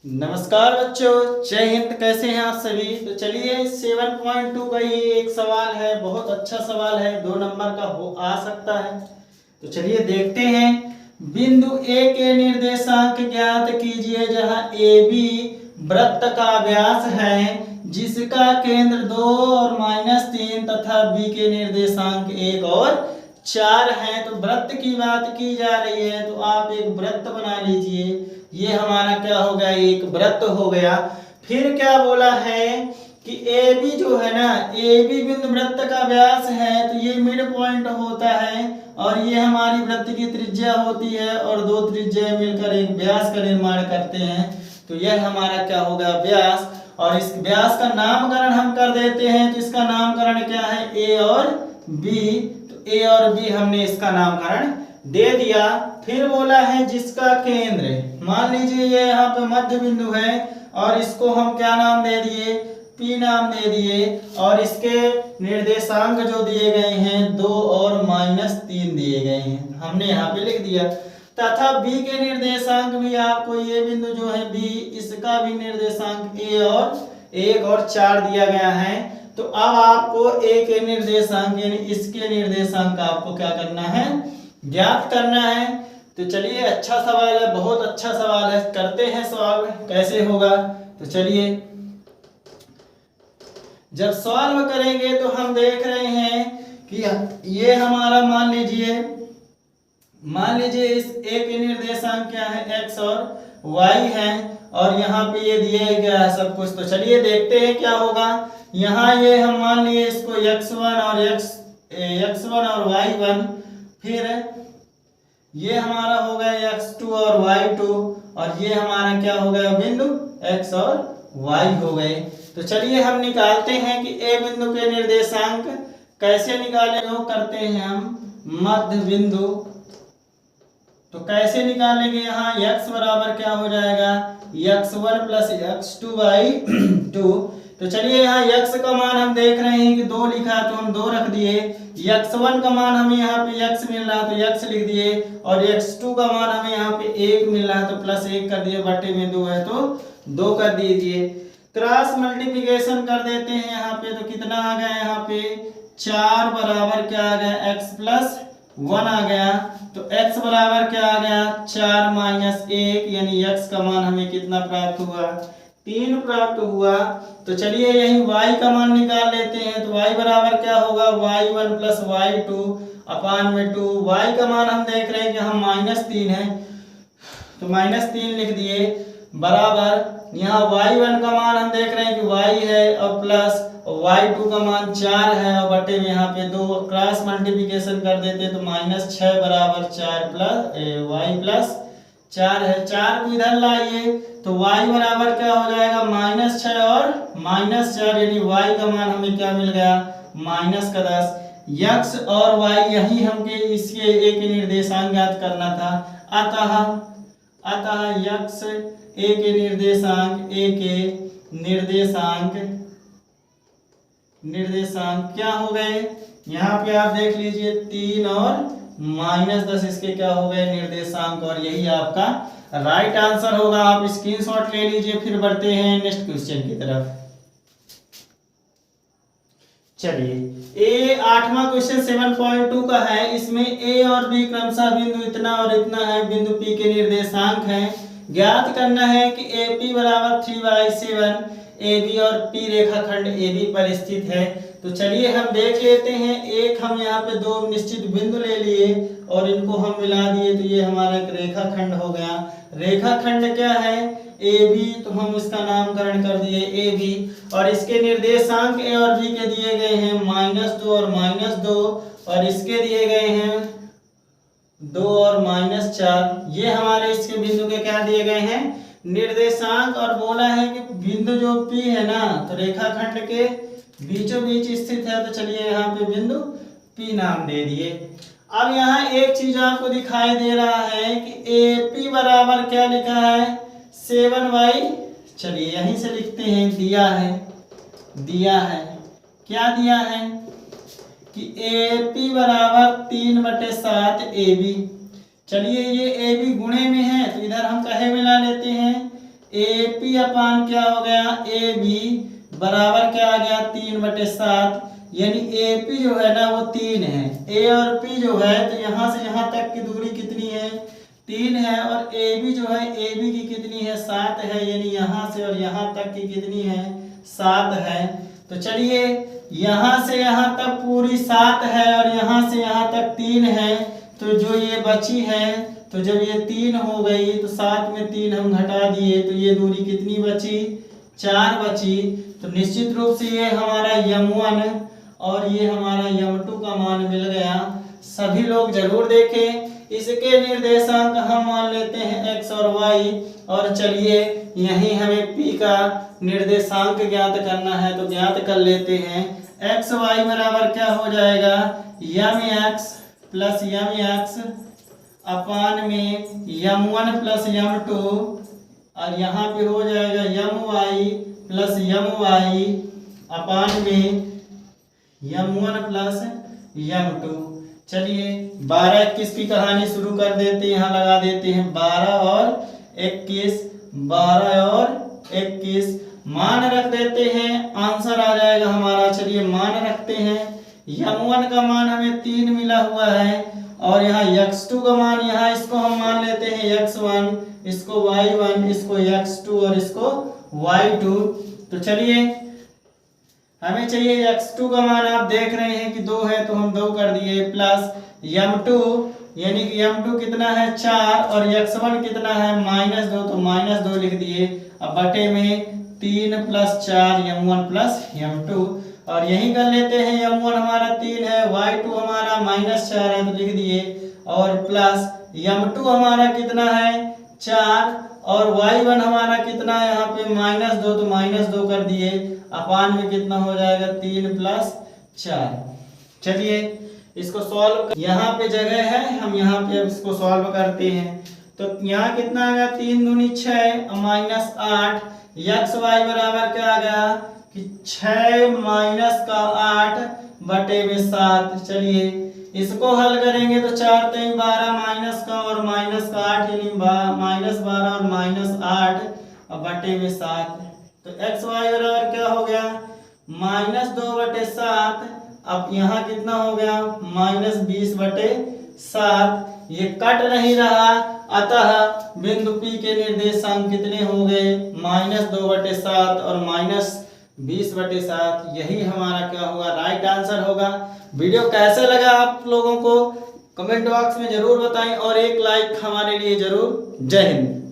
नमस्कार बच्चों, जय हिंद। कैसे हैं आप सभी। तो चलिए 7.2 का ये एक सवाल है, बहुत अच्छा सवाल है, 2 नंबर का हो आ सकता है। तो चलिए देखते हैं। बिंदु ए के निर्देशांक ज्ञात कीजिए जहां ए बी वृत्त का व्यास है जिसका केंद्र 2 और -3 तथा बी के निर्देशांक 1 और 4 हैं। तो वृत्त की बात की जा रही है, तो आप एक वृत्त बना लीजिए। ये हमारा क्या हो गया, एक वृत्त हो गया। फिर क्या बोला है कि ए बी जो है ना, ए बी बिंदु वृत्त का व्यास है, तो ये मिड पॉइंट होता है और ये हमारी वृत्त की त्रिज्या होती है और 2 त्रिज्या मिलकर एक व्यास का निर्माण करते हैं। तो यह हमारा क्या होगा, व्यास। और इस व्यास का नामकरण हम कर देते हैं। तो इसका नामकरण क्या है, ए और बी। तो ए और बी हमने इसका नामकरण दे दिया। फिर बोला है जिसका केंद्र, मान लीजिए ये यहाँ पे मध्य बिंदु है और इसको हम क्या नाम दे दिए, P नाम दे दिए। और इसके निर्देशांक जो दिए गए हैं 2 और -3 दिए गए हैं, हमने यहाँ पे लिख दिया। तथा B के निर्देशांक भी आपको, ये बिंदु जो है B, इसका भी निर्देशांक A और 1 और 4 दिया गया है। तो अब आपको A के निर्देशांक यानी इसके निर्देशांक आपको क्या करना है, ज्ञात करना है। तो चलिए अच्छा सवाल है, बहुत अच्छा सवाल है। करते हैं सवाल कैसे होगा। तो चलिए जब सॉल्व करेंगे तो हम देख रहे हैं कि ये हमारा मान लीजिए इस ए के निर्देशांक क्या है, x और y है और यहाँ पे ये दिया गया है सब कुछ। तो चलिए देखते हैं क्या होगा। यहाँ ये हम मान लिए इसको x1 और y1, फिर ये हमारा हो गया x2 और y2 और ये हमारा क्या हो गया, बिंदु x और y हो गए। तो चलिए हम निकालते हैं कि a बिंदु के निर्देशांक कैसे निकालेंगे, वो करते हैं हम मध्य बिंदु। तो कैसे निकालेंगे, यहाँ x बराबर क्या हो जाएगा, x1 + x2/2। तो चलिए यहाँ x का मान हम देख रहे हैं कि 2 लिखा तो हम 2 रख दिए। x1 का मान हमें यहाँ पे x मिल रहा तो x लिख दिए और x2 का मान हमें यहाँ पे 1 मिल रहा तो +1 कर दिए, बटे में 2 है तो 2 कर दीजिए। क्रॉस मल्टीप्लिकेशन कर देते हैं यहाँ पे। तो कितना आ गया यहाँ पे, 4 बराबर क्या आ गया, x + 1 आ गया। तो x बराबर क्या आ गया, 4 - 1 यानी x का मान हमें कितना प्राप्त हुआ, 3 प्राप्त हुआ। तो चलिए यही y का मान निकाल लेते हैं। तो y बराबर क्या होगा, y1 + y2/2। y का मान हम देख रहे हैं कि हम -3 है तो -3 लिख दिए, बराबर यहाँ y1 का मान हम देख रहे हैं कि y है और प्लस y2 का मान 4 है और बटे में यहाँ पे 2, क्रॉस मल्टीप्लिकेशन कर देते तो -6 बराबर 4 + y + 4 है। 4 को इधर लाइए तो y बराबर क्या हो जाएगा, -6 और -4 यानी y का मान हमें क्या मिल गया, -10। x और y यही हमके इसके a के निर्देशांक ज्ञात करना था। अतः x a के निर्देशांक क्या हो गए, यहाँ पे आप देख लीजिए 3 और -10 इसके क्या हो गए, निर्देशांक। और यही आपका राइट आंसर होगा। आप स्क्रीनशॉट ले लीजिए। फिर बढ़ते हैं नेक्स्ट क्वेश्चन की तरफ। चलिए ए 8वां क्वेश्चन 7.2 का है। इसमें ए और बी क्रमशः बिंदु इतना और इतना है, बिंदु पी के निर्देशांक हैं। ज्ञात करना है कि AP बराबर 3/7 AB और P रेखाखंड AB पर स्थित है। तो चलिए हम देख लेते हैं। एक हम यहाँ पे 2 निश्चित बिंदु ले लिए और इनको हम मिला दिए तो ये हमारा एक रेखाखंड हो गया। रेखाखंड क्या है, AB, तो हम इसका नामकरण कर दिए AB। और इसके निर्देशांक A और B के दिए गए हैं -2 और -2 और इसके दिए गए हैं 2 और -4। ये हमारे इसके बिंदु के क्या दिए गए हैं, निर्देशांक। और बोला है कि बिंदु जो P है ना, तो रेखाखंड के बीचों बीच स्थित है। तो चलिए यहाँ पे बिंदु P नाम दे दिए। अब यहाँ एक चीज आपको दिखाई दे रहा है कि AP बराबर क्या लिखा है, 7/, चलिए यहीं से लिखते हैं, दिया है क्या दिया है कि AP बराबर 3/7 AB। चलिए ये AB गुणे में है तो इधर हम कहे में ला लेते हैं, ए पी अपान क्या हो गया ए बी बराबर क्या आ गया 3/7, यानी ए पी जो है ना वो 3 है, ए और पी जो है तो यहाँ से यहाँ तक की दूरी कितनी है 3 है, और ए बी जो है ए बी की कितनी है 7 है, यानी यहाँ से और यहाँ तक की कितनी है 7 है। तो चलिए यहाँ से यहाँ तक पूरी 7 है और यहाँ से यहाँ तक 3 है, तो जो ये बची है तो जब ये 3 हो गई तो 7 में 3 हम घटा दिए तो ये दूरी कितनी बची 4 बची। तो निश्चित रूप से ये हमारा m1 और ये हमारा m2 का मान मिल गया। सभी लोग जरूर देखें। इसके निर्देशांक हम मान लेते हैं x और y, और चलिए यहीं हमें p का निर्देशांक ज्ञात करना है तो ज्ञात कर लेते हैं। x y बराबर क्या हो जाएगा mx प्लस mx अपान में m1 प्लस m2, और यहाँ पे हो जाएगा my प्लस my अपान में m1 प्लस m2। चलिए 12-21 की कहानी शुरू कर देते हैं, यहाँ लगा देते हैं 12 और 21, 12 और 21 मान रख देते हैं, आंसर आ जाएगा हमारा। चलिए मान रखते हैं, m1 का मान हमें 3 मिला हुआ है, और यहाँ x2 का मान यहाँ इसको हम मान लेते हैं x1, इसको y1, इसको x2 और इसको y2। तो चलिए हमें चाहिए x2 का मान, आप देख रहे हैं कि 2 है तो हम 2 कर दिए, प्लस m2 यानी कि m2 कितना है 4 और x1 कितना है -2 तो -2 लिख दिए। अब बटे में 3 + 4 m1 प्लस m2, और यही कर लेते हैं m1 हमारा 3 है, y2 हमारा -4 है तो लिख दिए, और प्लस m2 हमारा कितना है 4 और y1 हमारा कितना है यहाँ पे -2 तो -2 कर दिए, अपान में कितना हो जाएगा 3 + 4। चलिए इसको सॉल्व, यहाँ पे जगह है हम यहाँ पे अब इसको सॉल्व करते हैं। तो यहाँ कितना आ गया 3 दूनी 6 -8, x y बराबर क्या आ गया कि 6 - 8 बटे में 7। चलिए इसको हल करेंगे तो 4 × 3 = 12 माइनस का और माइनस का 8 यानी -12 और -8 और बटे में 7। तो x y बराबर क्या हो गया -2/7। अब यहाँ कितना हो गया -20/7। ये कट नहीं रहा, अतः बिंदु P के निर्देशांक कितने हो गए -2/7 और -20/7। यही हमारा क्या होगा राइट आंसर होगा। वीडियो कैसे लगा आप लोगों को कमेंट बॉक्स में जरूर बताएं, और एक लाइक हमारे लिए जरूर। जय हिंद।